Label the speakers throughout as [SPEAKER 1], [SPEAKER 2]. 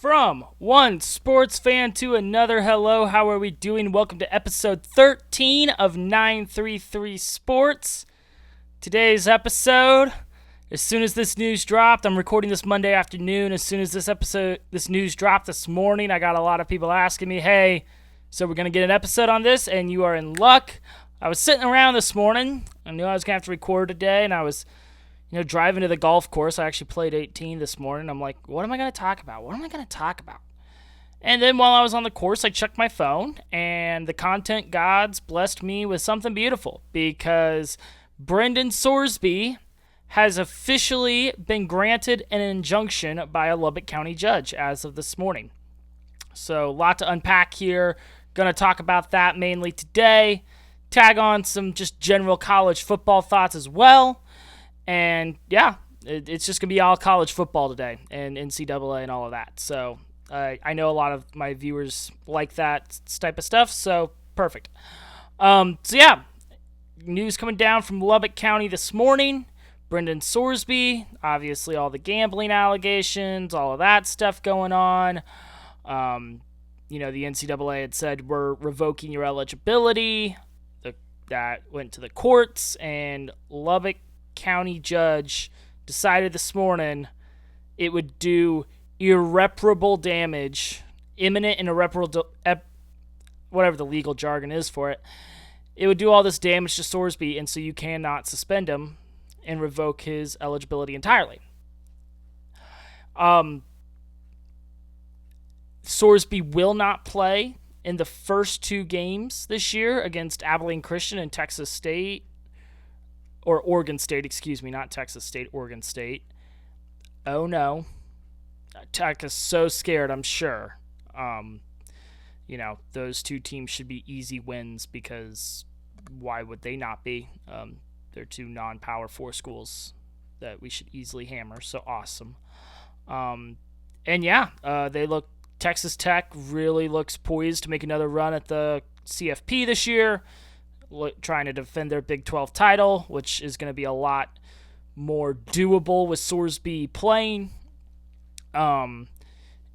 [SPEAKER 1] From one sports fan to another, hello, how are we doing? Welcome to episode 13 of 933 Sports. Today's episode, as soon as this news dropped, I'm recording this Monday afternoon. As soon as this news dropped this morning, I got a lot of people asking me, hey, so we're going to get an episode on this, and you are in luck. I was sitting around this morning. I knew I was going to have to record today, and I was driving to the golf course. I actually played 18 this morning. I'm like, what am I going to talk about? And then while I was on the course, I checked my phone, and the content gods blessed me with something beautiful because Brendan Sorsby has officially been granted an injunction by a Lubbock County judge as of this morning. So a lot to unpack here. Going to talk about that mainly today. Tag on some just general college football thoughts as well. And yeah, it's just going to be all college football today and NCAA and all of that. So I know a lot of my viewers like that type of stuff, so perfect. So yeah, news coming down from Lubbock County this morning. Brendan Sorsby, obviously all the gambling allegations, all of that stuff going on. The NCAA had said we're revoking your eligibility. That went to the courts, and Lubbock County judge decided this morning it would do irreparable damage, imminent and irreparable, whatever the legal jargon is for it. It would do all this damage to Sorsby, and so you cannot suspend him and revoke his eligibility entirely. Sorsby will not play in the first two games this year against Abilene Christian and Texas State. Or Oregon State, excuse me, not Texas State, Oregon State. Oh no. Tech is so scared, I'm sure. Those two teams should be easy wins because why would they not be? They're two non-Power 4 schools that we should easily hammer, so awesome. Texas Tech really looks poised to make another run at the CFP this year, trying to defend their Big 12 title, which is going to be a lot more doable with Sorsby playing. They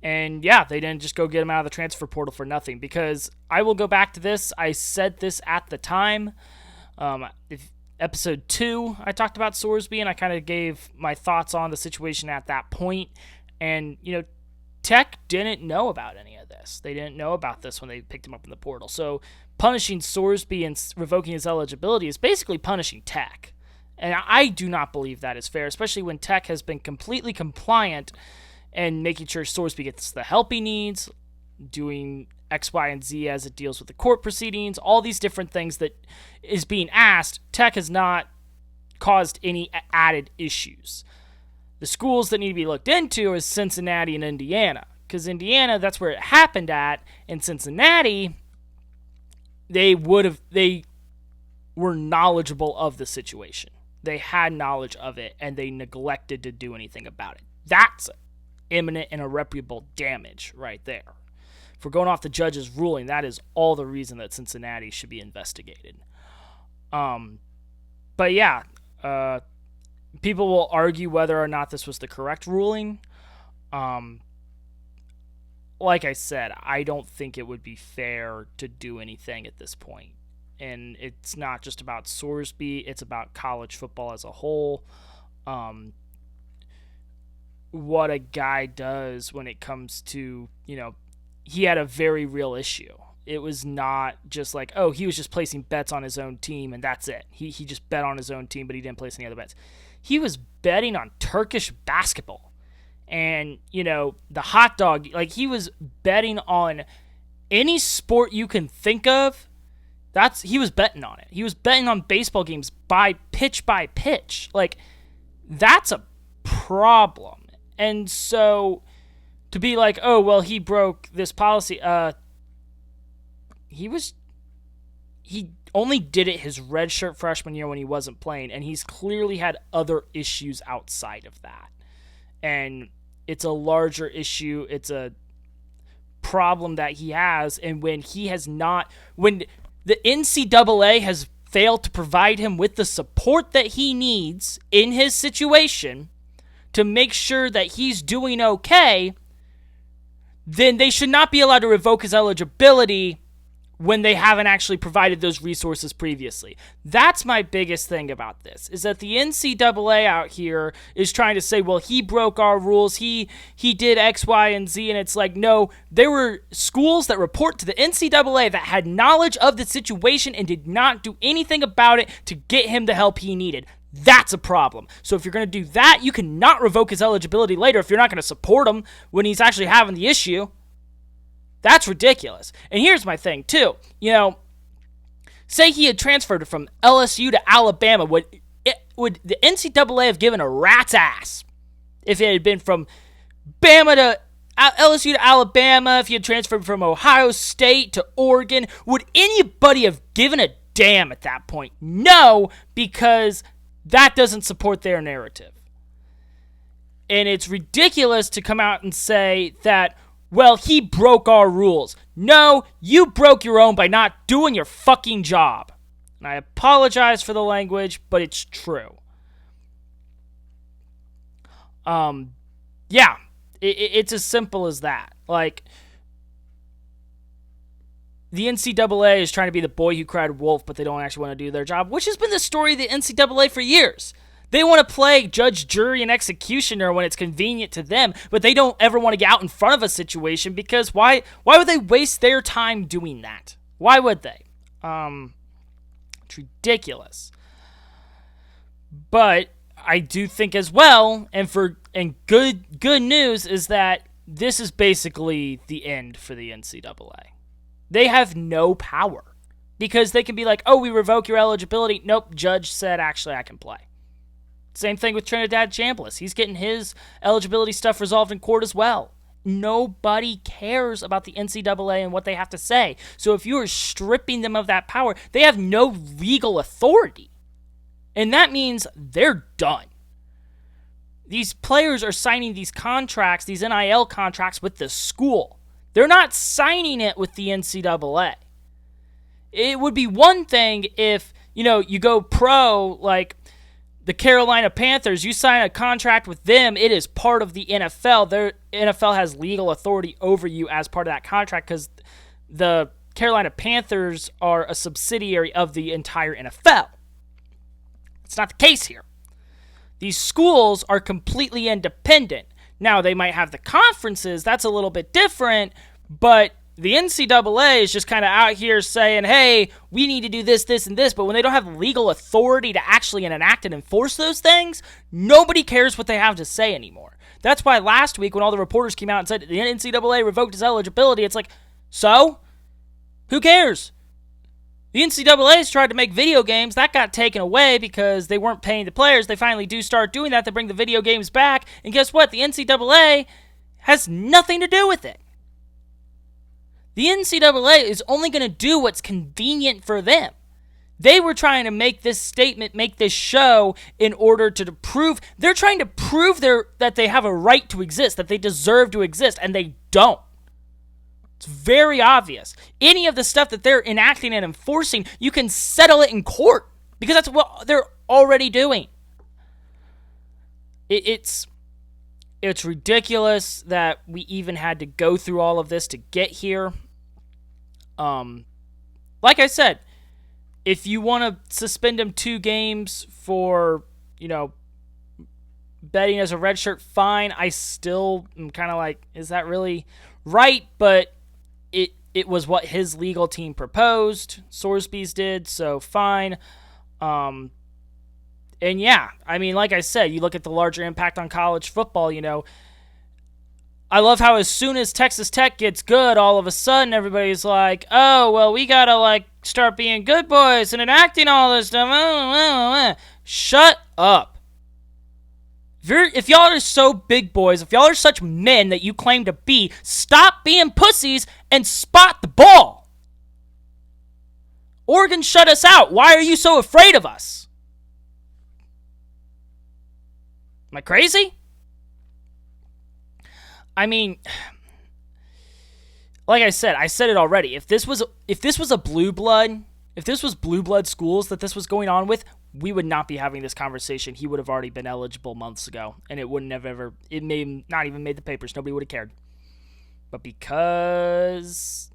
[SPEAKER 1] didn't just go get him out of the transfer portal for nothing, because I will go back to this. I said this at the time. Episode 2, I talked about Sorsby, and I kind of gave my thoughts on the situation at that point. And, Tech didn't know about any of this. They didn't know about this when they picked him up in the portal. So punishing Sorsby and revoking his eligibility is basically punishing Tech. And I do not believe that is fair, especially when Tech has been completely compliant and making sure Sorsby gets the help he needs, doing X, Y, and Z as it deals with the court proceedings, all these different things that is being asked. Tech has not caused any added issues. The schools that need to be looked into is Cincinnati and Indiana, because Indiana, that's where it happened at. In Cincinnati, they were knowledgeable of the situation. They had knowledge of it, and they neglected to do anything about it. That's imminent and irreparable damage right there. If we're going off the judge's ruling, that is all the reason that Cincinnati should be investigated. People will argue whether or not this was the correct ruling. Like I said, I don't think it would be fair to do anything at this point. And it's not just about Sorsby, it's about college football as a whole. What a guy does when it comes to, he had a very real issue. It was not just like, oh, he was just placing bets on his own team and that's it. He just bet on his own team, but he didn't place any other bets. He was betting on Turkish basketball and, the hot dog. Like, he was betting on any sport you can think of. He was betting on it. He was betting on baseball games by pitch. Like, that's a problem. And so to be like, oh, well, he broke this policy. He only did it his redshirt freshman year when he wasn't playing, and he's clearly had other issues outside of that. And it's a larger issue. It's a problem that he has, and when the NCAA has failed to provide him with the support that he needs in his situation to make sure that he's doing okay, then they should not be allowed to revoke his eligibility when they haven't actually provided those resources previously. That's my biggest thing about this, is that the NCAA out here is trying to say, well, he broke our rules, he did X, Y, and Z, and it's like, no, there were schools that report to the NCAA that had knowledge of the situation and did not do anything about it to get him the help he needed. That's a problem. So if you're going to do that, you cannot revoke his eligibility later if you're not going to support him when he's actually having the issue. That's ridiculous. And here's my thing, too. Say he had transferred from LSU to Alabama. Would the NCAA have given a rat's ass if it had been from Bama to LSU to Alabama, if he had transferred from Ohio State to Oregon? Would anybody have given a damn at that point? No, because that doesn't support their narrative. And it's ridiculous to come out and say that, well, he broke our rules. No, you broke your own by not doing your fucking job. And I apologize for the language, but it's true. Yeah, it's as simple as that. Like, the NCAA is trying to be the boy who cried wolf, but they don't actually want to do their job, which has been the story of the NCAA for years. They want to play judge, jury, and executioner when it's convenient to them, but they don't ever want to get out in front of a situation because why would they waste their time doing that? Why would they? It's ridiculous. But I do think as well, and good news is that this is basically the end for the NCAA. They have no power because they can be like, oh, we revoke your eligibility. Nope, judge said actually I can play. Same thing with Trinidad Chambliss. He's getting his eligibility stuff resolved in court as well. Nobody cares about the NCAA and what they have to say. So if you are stripping them of that power, they have no legal authority. And that means they're done. These players are signing these contracts, these NIL contracts with the school. They're not signing it with the NCAA. It would be one thing if, you go pro, like the Carolina Panthers, you sign a contract with them, it is part of the NFL. Their NFL has legal authority over you as part of that contract because the Carolina Panthers are a subsidiary of the entire NFL. It's not the case here. These schools are completely independent. Now, they might have the conferences. That's a little bit different, but the NCAA is just kind of out here saying, hey, we need to do this, this, and this, but when they don't have legal authority to actually enact and enforce those things, nobody cares what they have to say anymore. That's why last week when all the reporters came out and said the NCAA revoked his eligibility, it's like, so? Who cares? The NCAA has tried to make video games. That got taken away because they weren't paying the players. They finally do start doing that. They bring the video games back, and guess what? The NCAA has nothing to do with it. The NCAA is only going to do what's convenient for them. They were trying to make this statement, make this show in order to prove, they're trying to prove that they have a right to exist, that they deserve to exist, and they don't. It's very obvious. Any of the stuff that they're enacting and enforcing, you can settle it in court because that's what they're already doing. It's ridiculous that we even had to go through all of this to get here. Like I said, if you want to suspend him 2 games for, betting as a red shirt, fine. I still am kind of like, is that really right? But it was what his legal team proposed. Sorsby's did, so fine. And yeah, I mean, like I said, you look at the larger impact on college football, I love how as soon as Texas Tech gets good, all of a sudden everybody's like, oh, well, we got to, start being good boys and enacting all this stuff. Shut up. If y'all are so big boys, if y'all are such men that you claim to be, stop being pussies and spot the ball. Oregon shut us out. Why are you so afraid of us? Am I crazy? I mean, like I said it already. If this was a blue blood, if this was blue blood schools that this was going on with, we would not be having this conversation. He would have already been eligible months ago, and it wouldn't have it may not even made the papers. Nobody would have cared. But because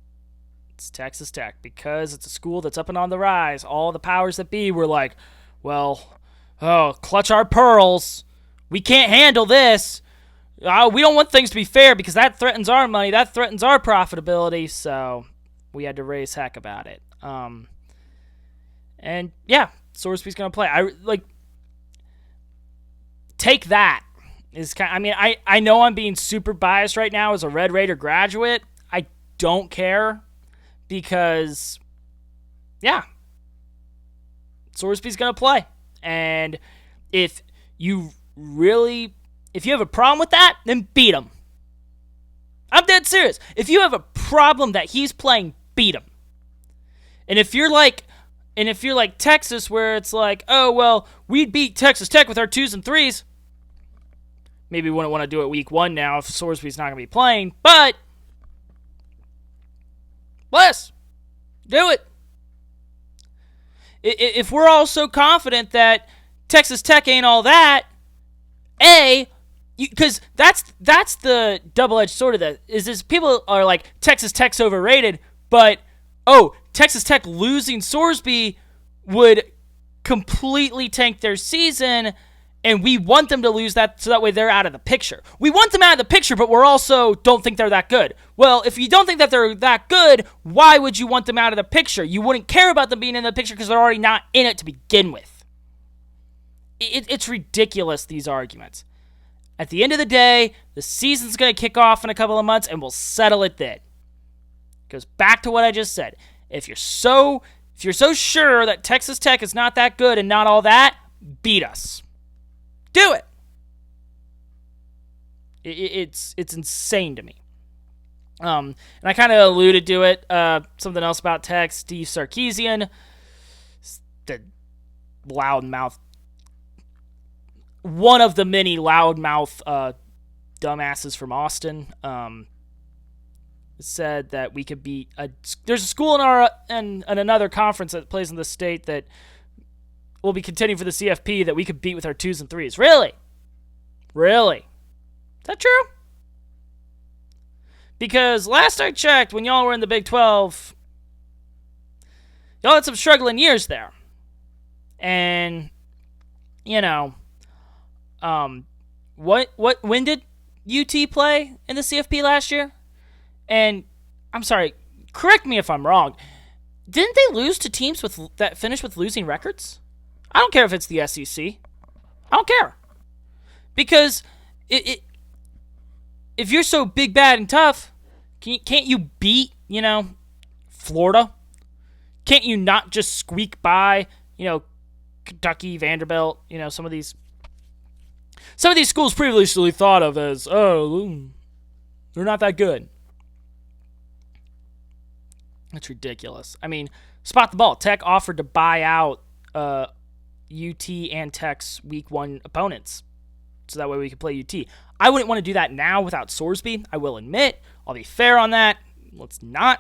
[SPEAKER 1] it's Texas Tech, because it's a school that's up and on the rise, all the powers that be were like, well, clutch our pearls. We can't handle this. We don't want things to be fair because that threatens our money. That threatens our profitability. So we had to raise heck about it. And yeah, Sorsby's going to play. Take that. I know I'm being super biased right now as a Red Raider graduate. I don't care because, yeah, Sorsby's going to play. And if you have a problem with that, then beat him. I'm dead serious. If you have a problem that he's playing, beat him. And if you're like Texas, where it's like, oh, well, we'd beat Texas Tech with our 2s and 3s. Maybe we wouldn't want to do it week 1 now if Sorsby's not going to be playing. But, bless. Do it. If we're all so confident that Texas Tech ain't all that, because that's the double-edged sword of that, is people are like, Texas Tech's overrated, but, Texas Tech losing Sorsby would completely tank their season, and we want them to lose that so that way they're out of the picture. We want them out of the picture, but we're also don't think they're that good. Well, if you don't think that they're that good, why would you want them out of the picture? You wouldn't care about them being in the picture because they're already not in it to begin with. It's ridiculous, these arguments. At the end of the day, the season's going to kick off in a couple of months, and we'll settle it then. Goes back to what I just said. If you're so sure that Texas Tech is not that good and not all that, beat us. Do it. It's insane to me. And I kind of alluded to it. Something else about Tech. Steve Sarkisian, the loudmouth, one of the many loudmouth dumbasses from Austin, said that we could beat there's a school in another conference that plays in the state that will be contending for the CFP that we could beat with our 2s and 3s. Really? Is that true? Because last I checked, when y'all were in the Big 12, y'all had some struggling years there. And, when did UT play in the CFP last year? And I'm sorry, correct me if I'm wrong. Didn't they lose to teams that finished with losing records? I don't care if it's the SEC. I don't care. Because if you're so big, bad, and tough, can't you beat, Florida? Can't you not just squeak by, Kentucky, Vanderbilt, some of these schools previously thought of as, they're not that good. That's ridiculous. I mean, spot the ball. Tech offered to buy out UT and Tech's week 1 opponents so that way we could play UT. I wouldn't want to do that now without Sorsby. I will admit. I'll be fair on that. Let's not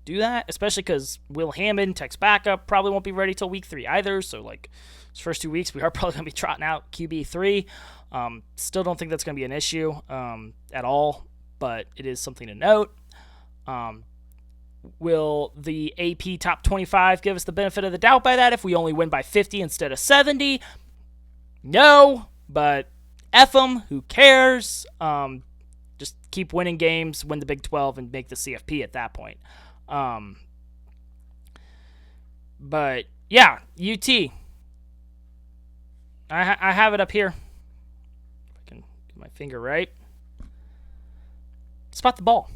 [SPEAKER 1] do that, especially because Will Hammond, Tech's backup, probably won't be ready till week 3 either. So, those first 2 weeks, we are probably going to be trotting out QB3. Still don't think that's going to be an issue at all, but it is something to note. Will the AP top 25 give us the benefit of the doubt by that if we only win by 50 instead of 70? No, but F them. Who cares? Just keep winning games, win the Big 12, and make the CFP at that point. But, yeah, UT. I have it up here. If I can get my finger right. Spot the ball.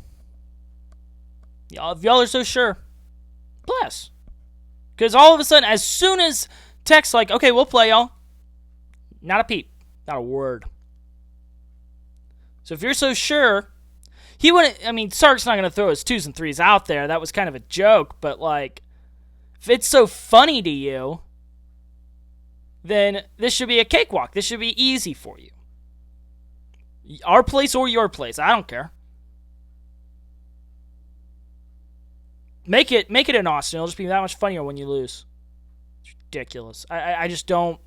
[SPEAKER 1] If y'all are so sure, bless. Because all of a sudden, as soon as Tech's like, okay, we'll play y'all, not a peep, not a word. So if you're so sure, he wouldn't, Sark's not going to throw his 2s and 3s out there. That was kind of a joke, but if it's so funny to you, then this should be a cakewalk. This should be easy for you. Our place or your place, I don't care. Make it in Austin. It'll just be that much funnier when you lose. It's ridiculous. I just don't.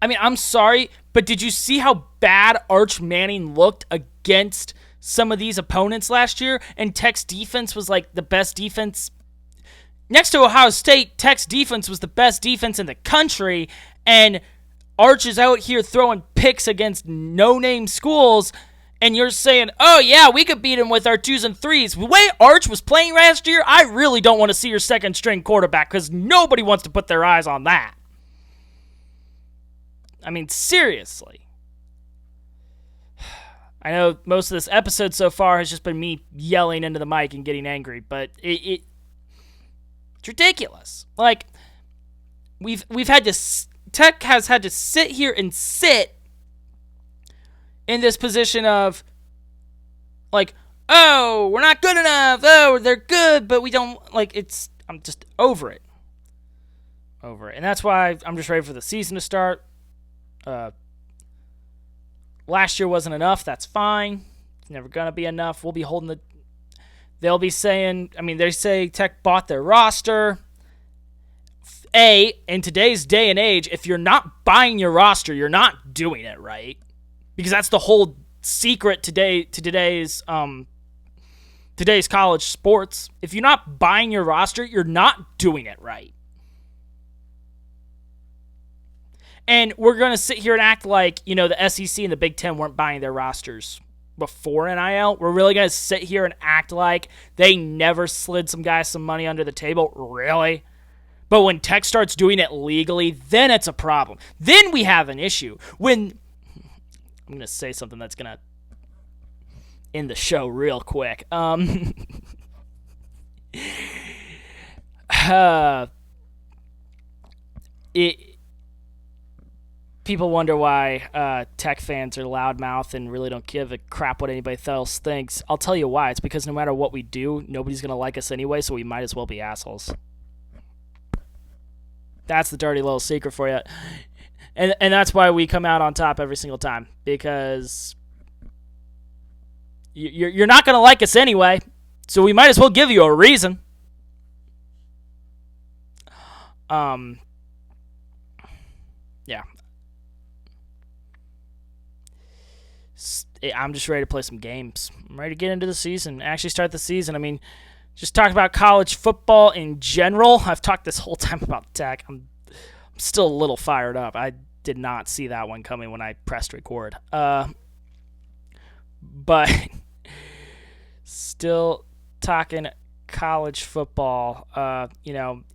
[SPEAKER 1] I'm sorry, but did you see how bad Arch Manning looked against some of these opponents last year, and Tech's defense was like the best defense. Next to Ohio State, Tech's defense was the best defense in the country, and Arch is out here throwing picks against no-name schools, and you're saying, oh, yeah, we could beat him with our 2s and 3s. The way Arch was playing last year, I really don't want to see your second-string quarterback because nobody wants to put their eyes on that. I mean, seriously. I know most of this episode so far has just been me yelling into the mic and getting angry, but it's ridiculous. Like, we've had to... Tech has had to sit here and sit in this position of, like, oh, we're not good enough. Oh, they're good, but we don't, like, I'm just over it. And that's why I'm just ready for the season to start. Last year wasn't enough. That's fine. It's never going to be enough. We'll be holding they'll be saying, they say Tech bought their roster. In today's day and age, if you're not buying your roster, you're not doing it right. Because that's the whole secret to today's college sports. If you're not buying your roster, you're not doing it right. And we're going to sit here and act like, the SEC and the Big Ten weren't buying their rosters before NIL. We're really going to sit here and act like they never slid some guys some money under the table. Really? But when Tech starts doing it legally, then it's a problem. Then we have an issue. I'm going to say something that's going to end the show real quick. People wonder why Tech fans are loudmouth and really don't give a crap what anybody else thinks. I'll tell you why. It's because no matter what we do, nobody's going to like us anyway, so we might as well be assholes. That's the dirty little secret for you. And that's why we come out on top every single time. Because you're not going to like us anyway. So we might as well give you a reason. Yeah. I'm just ready to play some games. I'm ready to get into the season. Actually start the season. Just talk about college football in general. I've talked this whole time about Tech. I'm still a little fired up. I did not see that one coming when I pressed record. But still talking college football.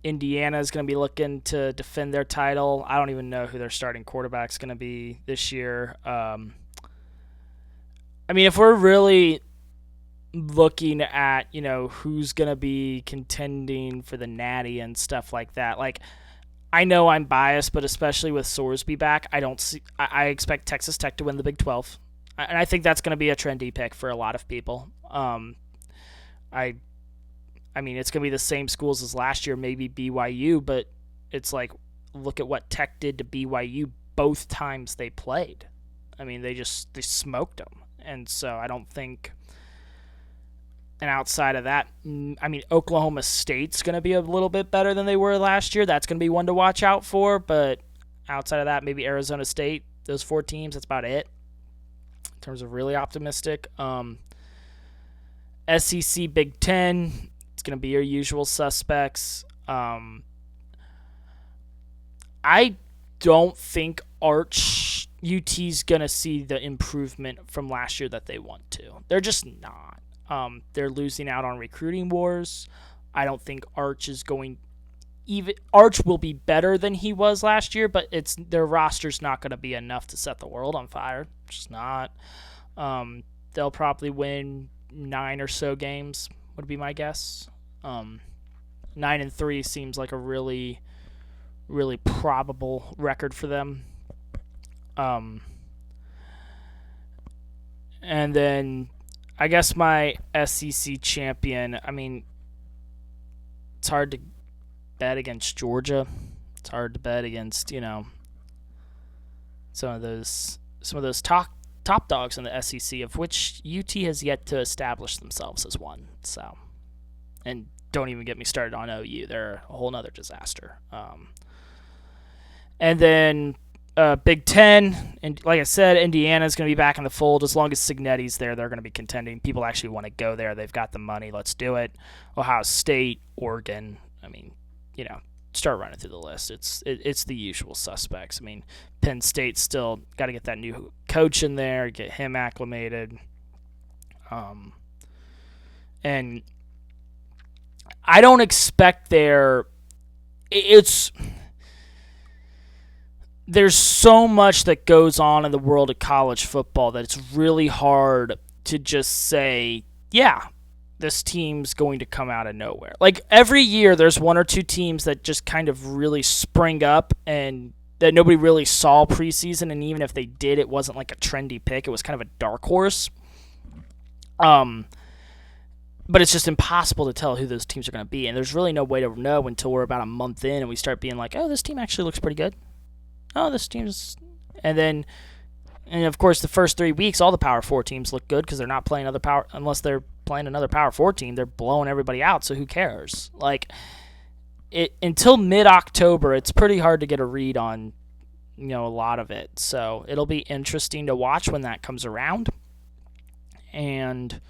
[SPEAKER 1] Indiana is going to be looking to defend their title. I don't even know who their starting quarterback is going to be this year. If we're really looking at, who's going to be contending for the Natty and stuff like that. Like, I know I'm biased, but especially with Sorsby back, I expect Texas Tech to win the Big 12. And I think that's going to be a trendy pick for a lot of people. It's going to be the same schools as last year, maybe BYU, but it's like, look at what Tech did to BYU both times they played. They smoked them. And so I don't think... And outside of that, Oklahoma State's going to be a little bit better than they were last year. That's going to be one to watch out for. But outside of that, maybe Arizona State, those 4 teams, that's about it in terms of really optimistic. SEC Big Ten, it's going to be your usual suspects. I don't think UT's going to see the improvement from last year that they want to. They're just not. They're losing out on recruiting wars. I don't think Arch will be better than he was last year, but their roster's not going to be enough to set the world on fire. It's just not. They'll probably win 9 or so games, would be my guess. 9-3 seems like a really, really probable record for them. And then I guess my SEC champion, it's hard to bet against Georgia. It's hard to bet against, some of those top dogs in the SEC, of which UT has yet to establish themselves as one. So, and don't even get me started on OU. They're a whole nother disaster. And then Big Ten, and like I said, Indiana's going to be back in the fold. As long as Signetti's there, they're going to be contending. People actually want to go there. They've got the money. Let's do it. Ohio State, Oregon. I mean, start running through the list. It's the usual suspects. I mean, Penn State's still got to get that new coach in there, get him acclimated. And I don't expect there's so much that goes on in the world of college football that it's really hard to just say, yeah, this team's going to come out of nowhere. Like every year there's one or two teams that just kind of really spring up and that nobody really saw preseason, and even if they did, it wasn't like a trendy pick. It was kind of a dark horse. But it's just impossible to tell who those teams are going to be, and there's really no way to know until we're about a month in and we start being like, oh, this team actually looks pretty good. Oh, this team's... And of course, the first 3 weeks, all the Power 4 teams look good because they're not playing unless they're playing another Power 4 team, they're blowing everybody out, so who cares? Like, until mid-October, it's pretty hard to get a read on, a lot of it. So it'll be interesting to watch when that comes around. And...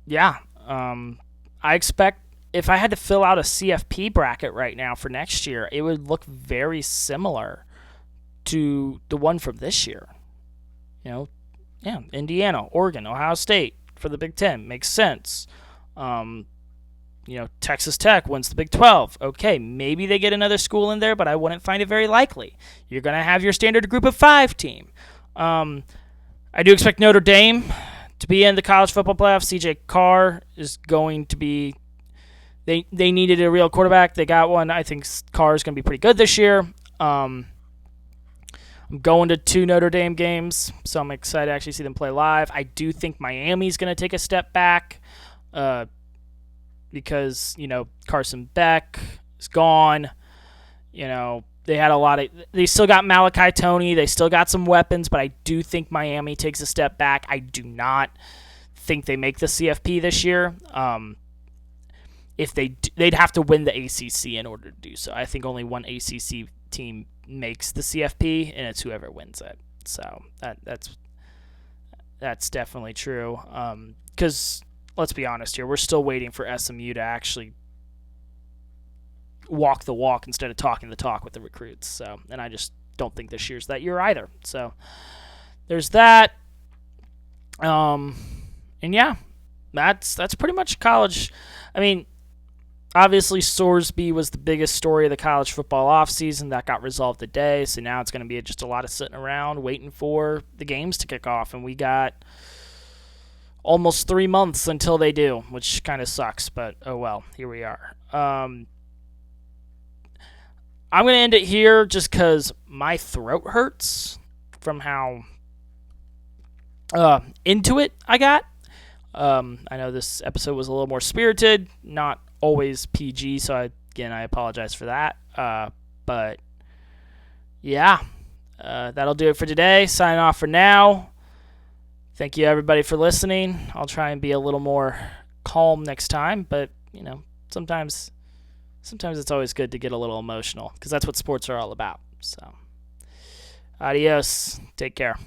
[SPEAKER 1] yeah, I expect if I had to fill out a CFP bracket right now for next year, it would look very similar to the one from this year. Indiana, Oregon, Ohio State for the Big Ten makes sense. Texas Tech wins the Big 12. Okay, maybe they get another school in there, but I wouldn't find it very likely. You're going to have your standard group of 5 team. I do expect Notre Dame to be in the college football playoff. CJ Carr is going to be – they needed a real quarterback. They got one. I think Carr is going to be pretty good this year. I'm going to 2 Notre Dame games, so I'm excited to actually see them play live. I do think Miami's going to take a step back because, Carson Beck is gone. They had a lot of – they still got Malachi Toney. They still got some weapons, but I do think Miami takes a step back. I do not think they make the CFP this year. If they'd have to win the ACC in order to do so. I think only one ACC team makes the CFP, and it's whoever wins it. So that's definitely true. Because let's be honest here, we're still waiting for SMU to actually walk the walk instead of talking the talk with the recruits. So, and I just don't think this year's that year either. So there's that. And yeah, that's pretty much college. I mean, obviously Sorsby was the biggest story of the college football offseason. That got resolved today. So now it's going to be just a lot of sitting around waiting for the games to kick off. And we got almost 3 months until they do, which kind of sucks, but oh well, here we are. I'm going to end it here just because my throat hurts from how into it I got. I know this episode was a little more spirited, not always PG, so I apologize for that. But yeah, that'll do it for today. Signing off for now. Thank you, everybody, for listening. I'll try and be a little more calm next time, but, sometimes it's always good to get a little emotional because that's what sports are all about. So, adios. Take care.